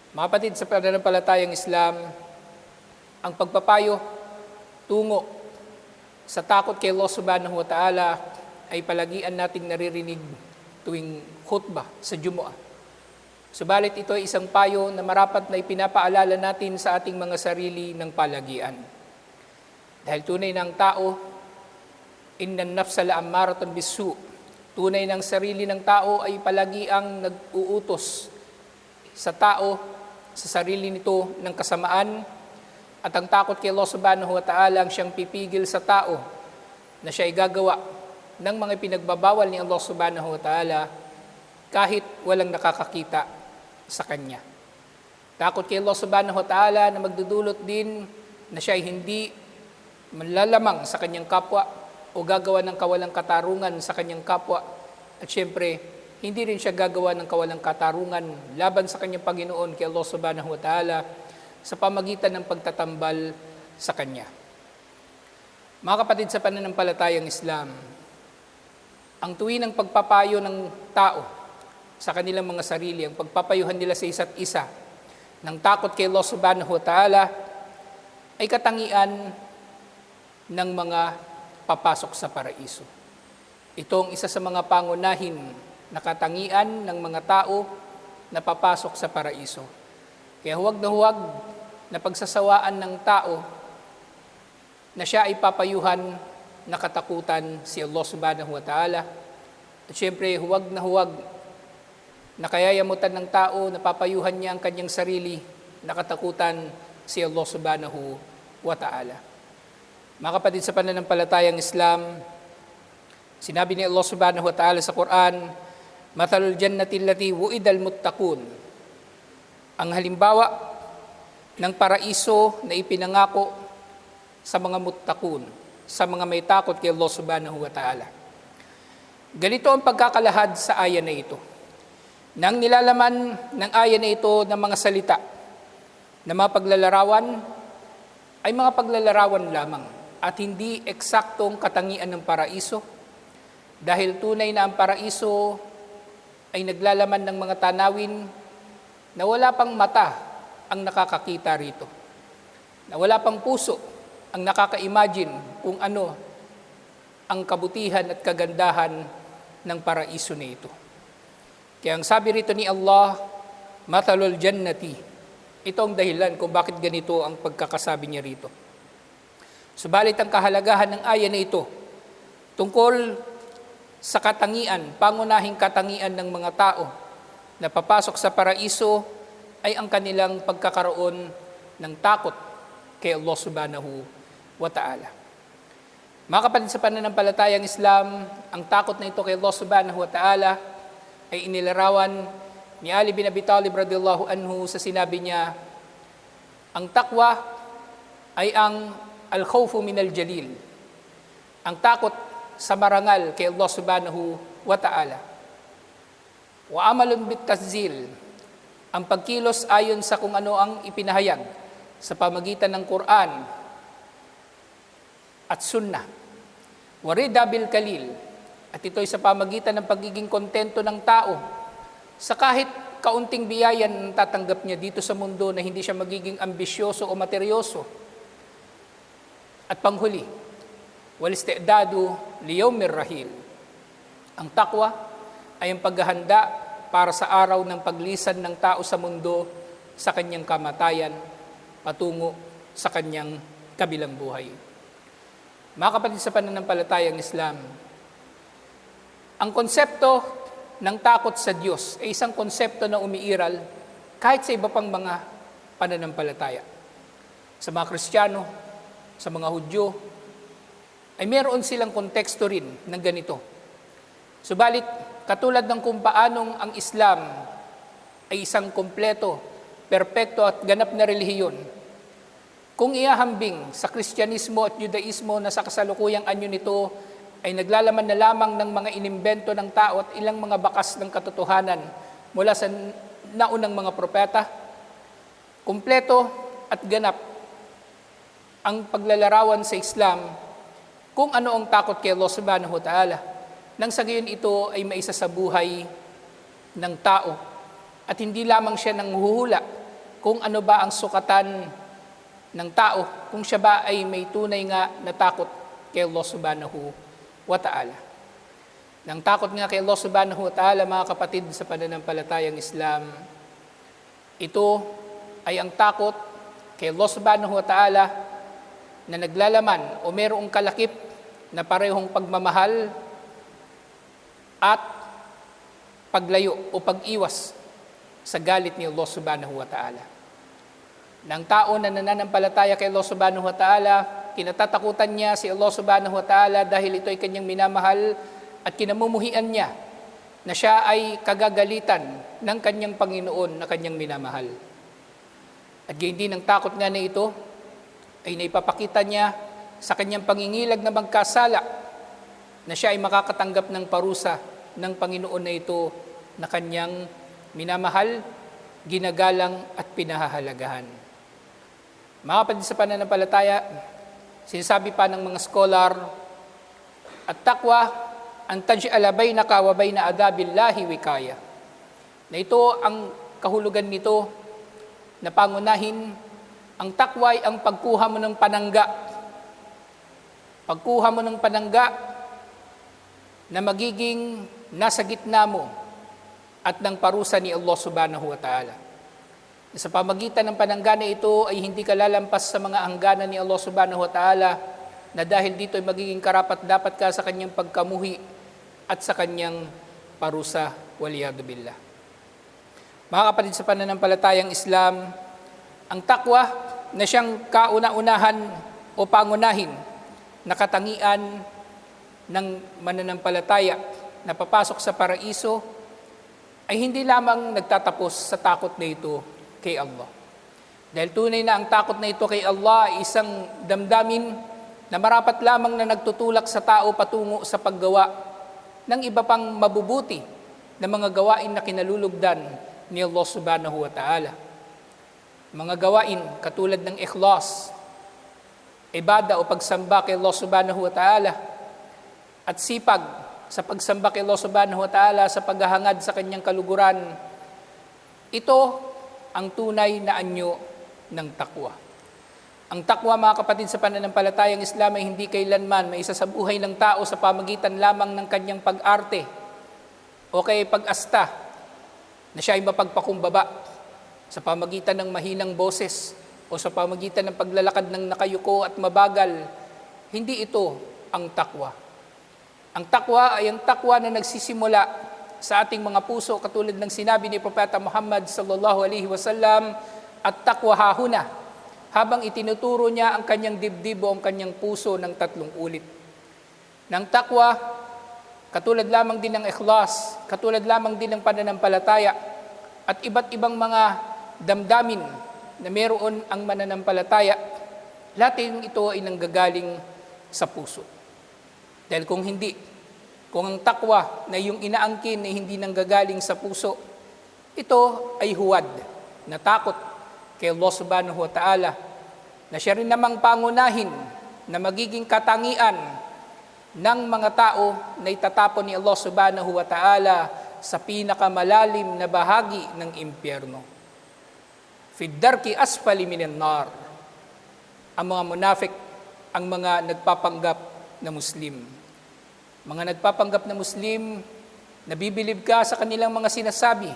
Mga kapatid, sa pananampalatayang Islam, ang pagpapayo tungo sa takot kay Allah subhanahu wa ta'ala ay palagian nating naririnig tuwing khutbah sa Jumu'ah. Subalit ito ay isang payo na marapat na ipinapaalala natin sa ating mga sarili ng palagian. Dahil tunay ng tao, innan nafsa la'ammaratun bisu, tunay ng sarili ng tao ay palagiang nag-uutos sa tao, sa sarili nito ng kasamaan, at ang takot kay Allah subhanahu wa ta'ala ang siyang pipigil sa tao na siya ay gagawa ng mga pinagbabawal ni Allah subhanahu wa ta'ala kahit walang nakakakita sa kanya. Takot kay Allah subhanahu wa ta'ala na magdudulot din na siya ay hindi malalamang sa kanyang kapwa o gagawa ng kawalang katarungan sa kanyang kapwa, at syempre hindi rin siya gagawa ng kawalang katarungan laban sa kanyang Panginoon kay Allah subhanahu wa ta'ala sa pamagitan ng pagtatambal sa kanya. Mga kapatid, sa pananampalatayang Islam, ang tuwinang pagpapayo ng tao sa kanilang mga sarili, ang pagpapayuhan nila sa isa't isa ng takot kay Allah subhanahu wa ta'ala ay katangian ng mga papasok sa paraiso. Ito ang isa sa mga pangunahin na katangian ng mga tao na papasok sa paraiso. Kaya huwag na pagsasawaan ng tao na siya ay papayuhan na katakutan si Allah subhanahu wa ta'ala. At syempre, huwag na kayayamutan ng tao na papayuhan niya ang kanyang sarili na katakutan si Allah subhanahu wa ta'ala. Mga kapatid, sa pananampalatayang Islam, sinabi ni Allah subhanahu wa ta'ala sa Quran, "Mathalul jannati allati wu'idal muttaqun." Ang halimbawa ng paraiso na ipinangako sa mga muttaqun, sa mga may takot kay Allah subhanahu wa ta'ala. Ganito ang pagkakalahad sa aya na ito. Nang nilalaman ng aya na ito ng mga salita na mga paglalarawan ay mga paglalarawan lamang at hindi eksaktong katangian ng paraiso, dahil tunay na ang paraiso ay naglalaman ng mga tanawin na wala pang mata ang nakakakita rito, na wala pang puso ang nakaka-imagine kung ano ang kabutihan at kagandahan ng paraiso na ito. Kaya ang sabi rito ni Allah, "Mathalul jannati." Ito ang dahilan kung bakit ganito ang pagkakasabi niya rito. Subalit ang kahalagahan ng aya na ito tungkol sa katangian, pangunahing katangian ng mga tao na papasok sa paraiso ay ang kanilang pagkakaroon ng takot kay Allah subhanahu wa ta'ala. Mga kapatid, sa pananampalatayang Islam, ang takot na ito kay Allah subhanahu wa ta'ala ay inilarawan ni Ali bin Abi Talib radhiyallahu anhu sa sinabi niya, ang takwa ay ang al-khawfu min al-jalil, ang takot sa marangal kay Allah subhanahu wa ta'ala. Wa amalun bit-tazil, ang pagkilos ayon sa kung ano ang ipinahayag sa pamagitan ng Quran at Sunnah. Wa rida bil kalil, at ito'y sa pamagitan ng pagiging kontento ng tao sa kahit kaunting biyayan na tatanggap niya dito sa mundo, na hindi siya magiging ambisyoso o materyoso. At panghuli, wal istidadu liyawmir rahil, ang takwa ay ang paghahanda para sa araw ng paglisan ng tao sa mundo sa kanyang kamatayan patungo sa kanyang kabilang buhay. Mga kapatid, sa pananampalatayang Islam, ang konsepto ng takot sa Diyos ay isang konsepto na umiiral kahit sa iba pang mga pananampalataya. Sa mga Kristiyano, sa mga Hudyo, ay meron silang konteksto rin ng ganito. Subalit, katulad ng kung paanong ang Islam ay isang kompleto, perpekto at ganap na relihiyon, kung iahambing sa Kristyanismo at Judaismo na sa kasalukuyang anyo nito ay naglalaman na lamang ng mga inimbento ng tao at ilang mga bakas ng katotohanan mula sa naunang mga propeta, kumpleto at ganap ang paglalarawan sa Islam kung ano ang takot kay Allah subhanahu wa ta'ala, nang sa gayon ito ay maisa sa buhay ng tao at hindi lamang siya nanghuhula kung ano ba ang sukatan ng tao, kung siya ba ay may tunay nga na takot kay Allah subhanahu wa ta'ala. Nang takot nga kay Allah subhanahu wa ta'ala, mga kapatid sa pananampalatayang Islam, ito ay ang takot kay Allah subhanahu wa ta'ala na naglalaman o mayroong kalakip na parehong pagmamahal at paglayo o pag-iwas sa galit ni Allah subhanahu wa ta'ala. Nang tao na nananampalataya kay Allah subhanahu wa ta'ala, kinatatakutan niya si Allah subhanahu wa ta'ala dahil ito ay kanyang minamahal at kinamumuhian niya na siya ay kagagalitan ng kanyang Panginoon na kanyang minamahal. At gayon din ang takot nga na ito ay naipapakita niya sa kanyang pangingilag na magkasala na siya ay makakatanggap ng parusa ng Panginoon na ito na kanyang minamahal, ginagalang at pinahahalagahan. Mga kapatid sa pananampalataya, sinasabi pa ng mga scholar, at takwa ang taj'ala bainaka wa baina adabillahi wikaya. Na ito ang kahulugan nito na pangunahin, ang takwa ay ang pagkuha mo ng panangga. Pagkuha mo ng panangga na magiging nasa gitna mo at ng parusa ni Allah subhanahu wa ta'ala. Sa pamagitan ng panangga na ito ay hindi ka lalampas sa mga hangganan ni Allah subhanahu wa ta'ala na dahil dito ay magiging karapat-dapat ka sa kanyang pagkamuhi at sa kanyang parusa, waliyadu billah. Mga kapatid sa pananampalatayang Islam, ang takwa na siyang kauna-unahan o pangunahin na katangian ng mananampalataya na papasok sa paraiso ay hindi lamang nagtatapos sa takot na ito kay Allah. Dahil tunay na ang takot na ito kay Allah ay isang damdamin na marapat lamang na nagtutulak sa tao patungo sa paggawa ng iba pang mabubuti na mga gawain na kinalulugdan ni Allah subhanahu wa ta'ala. Mga gawain katulad ng ikhlas, ibada o pagsamba kay Allah subhanahu wa ta'ala, at sipag sa pagsamba kay Allah subhanahu wa ta'ala sa paghahangad sa kanyang kaluguran. Ito ang tunay na anyo ng takwa. Ang takwa, mga kapatid sa pananampalatayang Islam, ay hindi kailanman may isa sa buhay ng tao sa pamagitan lamang ng kanyang pag-arte o kay pag-asta na siya ay mapagpakumbaba sa pamagitan ng mahinang boses o sa pamagitan ng paglalakad ng nakayuko at mabagal. Hindi ito ang takwa. Ang takwa ay ang takwa na nagsisimula sa ating mga puso katulad ng sinabi ni Propeta Muhammad sallallahu alaihi wasallam, at takwa hahuna, habang itinuturo niya ang kanyang dibdib o ang kanyang puso ng 3 ulit. Ng takwa, katulad lamang din ng ikhlas, katulad lamang din ng pananampalataya, at iba't ibang mga damdamin na meron ang mananampalataya, lahat ito ay nanggagaling sa puso. Dahil kung hindi, kung ang takwa na yung inaangkin ay hindi nanggagaling sa puso, ito ay huwad na takot kay Allah subhanahu wa ta'ala, na siya rin namang pangunahin na magiging katangian ng mga tao na itatapon ni Allah subhanahu wa ta'ala sa pinakamalalim na bahagi ng impyerno. Fiddarki asfali minan nar. Ang mga munafik, ang mga nagpapanggap na Muslim. Mga nagpapanggap na Muslim, nabibilib ka sa kanilang mga sinasabi,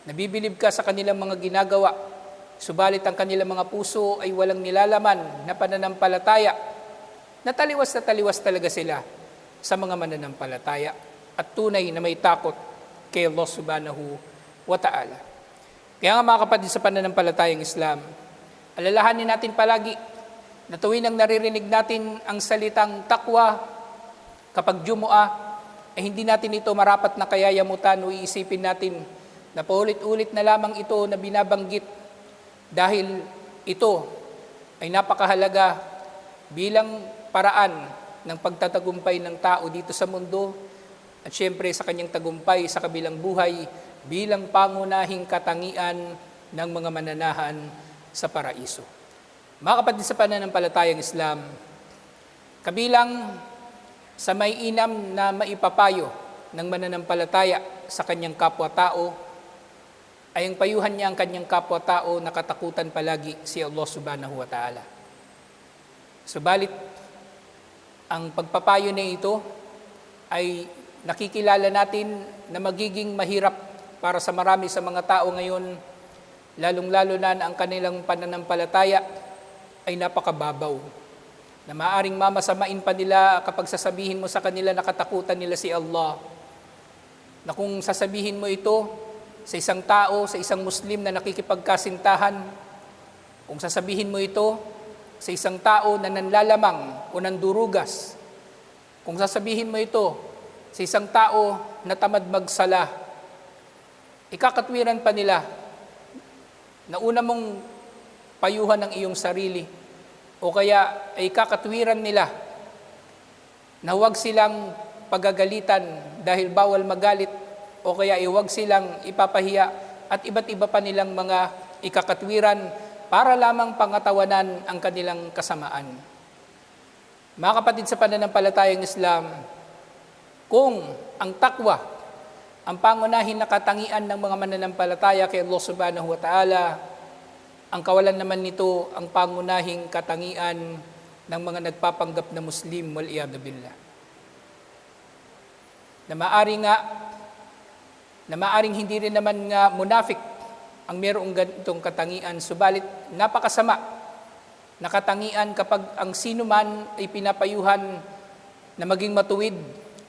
nabibilib ka sa kanilang mga ginagawa, subalit ang kanilang mga puso ay walang nilalaman na pananampalataya, na taliwas talaga sila sa mga mananampalataya at tunay na may takot kay Allah subhanahu wa ta'ala. Kaya nga, mga kapatid sa pananampalatayang Islam, alalahanin natin palagi na tuwing nang naririnig natin ang salitang takwa kapag Jumu'ah, ay hindi natin ito marapat na kayayamutan o iisipin natin na paulit-ulit na lamang ito na binabanggit, dahil ito ay napakahalaga bilang paraan ng pagtatagumpay ng tao dito sa mundo at syempre sa kanyang tagumpay sa kabilang buhay bilang pangunahing katangian ng mga mananahan sa paraiso. Mga kapatid sa pananampalatayang Islam, kabilang sa may inam na maipapayo ng mananampalataya sa kanyang kapwa-tao ay ang payuhan niya ang kanyang kapwa-tao na katakutan palagi si Allah subhanahu wa ta'ala. Subalit, ang pagpapayo na ito ay nakikilala natin na magiging mahirap para sa marami sa mga tao ngayon, lalong-lalo na ang kanilang pananampalataya ay napakababaw, na maaring mamasamain pa nila kapag sasabihin mo sa kanila na katakutan nila si Allah, na kung sasabihin mo ito sa isang tao, sa isang Muslim na nakikipagkasintahan, kung sasabihin mo ito sa isang tao na nanlalamang o nandurugas, kung sasabihin mo ito sa isang tao na tamad magsala, ikakatwiran pa nila na una mong payuhan ng iyong sarili, o kaya ay kakatwiran nila na huwag silang pagagalitan dahil bawal magalit, o kaya ay huwag silang ipapahiya at iba't iba pa nilang mga ikakatwiran para lamang pangatawanan ang kanilang kasamaan. Mga kapatid sa pananampalatayang Islam, kung ang takwa, ang pangunahing nakatangian ng mga mananampalataya kay Allah subhanahu wa ta'ala, ang kawalan naman nito ang pangunahing katangian ng mga nagpapanggap na Muslim, wal-iyadu billah. Na maaring hindi rin naman nga munafik ang mayroong ganitong katangian, subalit napakasama na katangian kapag ang sino man ay pinapayuhan na maging matuwid,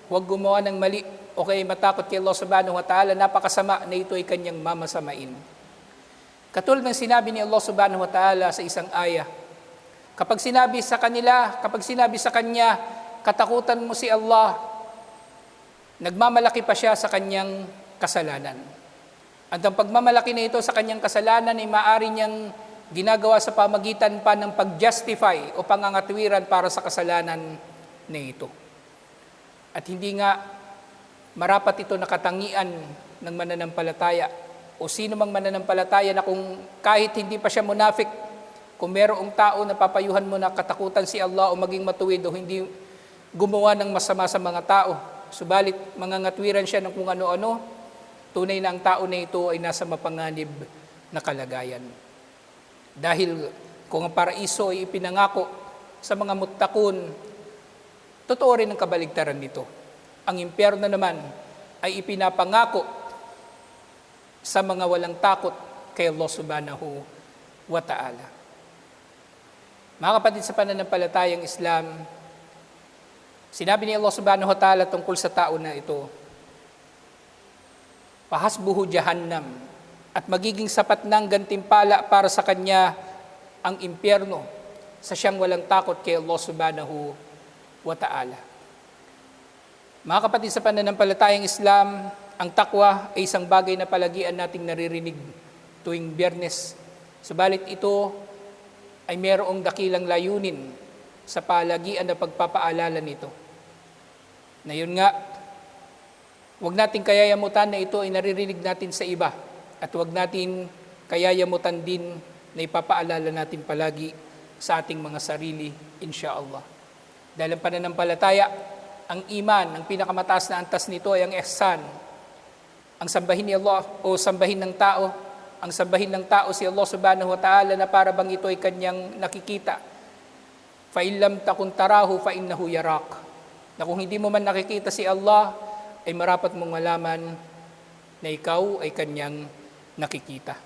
huwag gumawa ng mali, o kaya matakot kay Allah subhanahu wa ta'ala, napakasama na ito ay kanyang mamasamain. Katulad ng sinabi ni Allah subhanahu wa ta'ala sa isang ayah, kapag sinabi sa kanya, katakutan mo si Allah, nagmamalaki pa siya sa kanyang kasalanan. At ang pagmamalaki na ito sa kanyang kasalanan ay maaari niyang ginagawa sa pamagitan pa ng pag-justify o pangangatwiran para sa kasalanan na ito. At hindi nga marapat ito na katangian ng mananampalataya o sino mang mananampalataya na kung kahit hindi pa siya munafik, kung mayroong tao na papayuhan mo na katakutan si Allah o maging matuwid o hindi gumawa ng masama sa mga tao, subalit mangangatwiran siya ng kung ano-ano, tunay na ang tao na ito ay nasa mapanganib na kalagayan. Dahil kung ang paraiso ay ipinangako sa mga muttaqun, totoo rin ang kabaligtaran nito. Ang impyerno naman ay ipinapangako sa mga walang takot kay Allah subhanahu wa ta'ala. Mga kapatid sa pananampalatayang Islam, sinabi ni Allah subhanahu wa ta'ala tungkol sa tao na ito, pahasbuhu jahannam, at magiging sapat ng gantimpala para sa kanya ang impyerno sa siyang walang takot kay Allah subhanahu wa ta'ala. Mga kapatid sa pananampalatayang Islam, ang takwa ay isang bagay na palagian nating naririnig tuwing Biyernes. Subalit ito ay mayroong dakilang layunin sa palagian na pagpapaalala nito. Na yun nga, huwag natin kayayamutan na ito ay naririnig natin sa iba, at huwag natin kayayamutan din na ipapaalala natin palagi sa ating mga sarili, insyaallah. Dahil ang pananampalataya, ang iman, ang pinakamataas na antas nito ay ang ihsan. Ang sambahin ni Allah o sambahin ng tao, ang sambahin ng tao si Allah subhanahu wa ta'ala na para bang ito ay kanyang nakikita. Fa in lam takun tarahu fa innahu yarak. Na kung hindi mo man nakikita si Allah, ay marapat mong malaman na ikaw ay kanyang nakikita.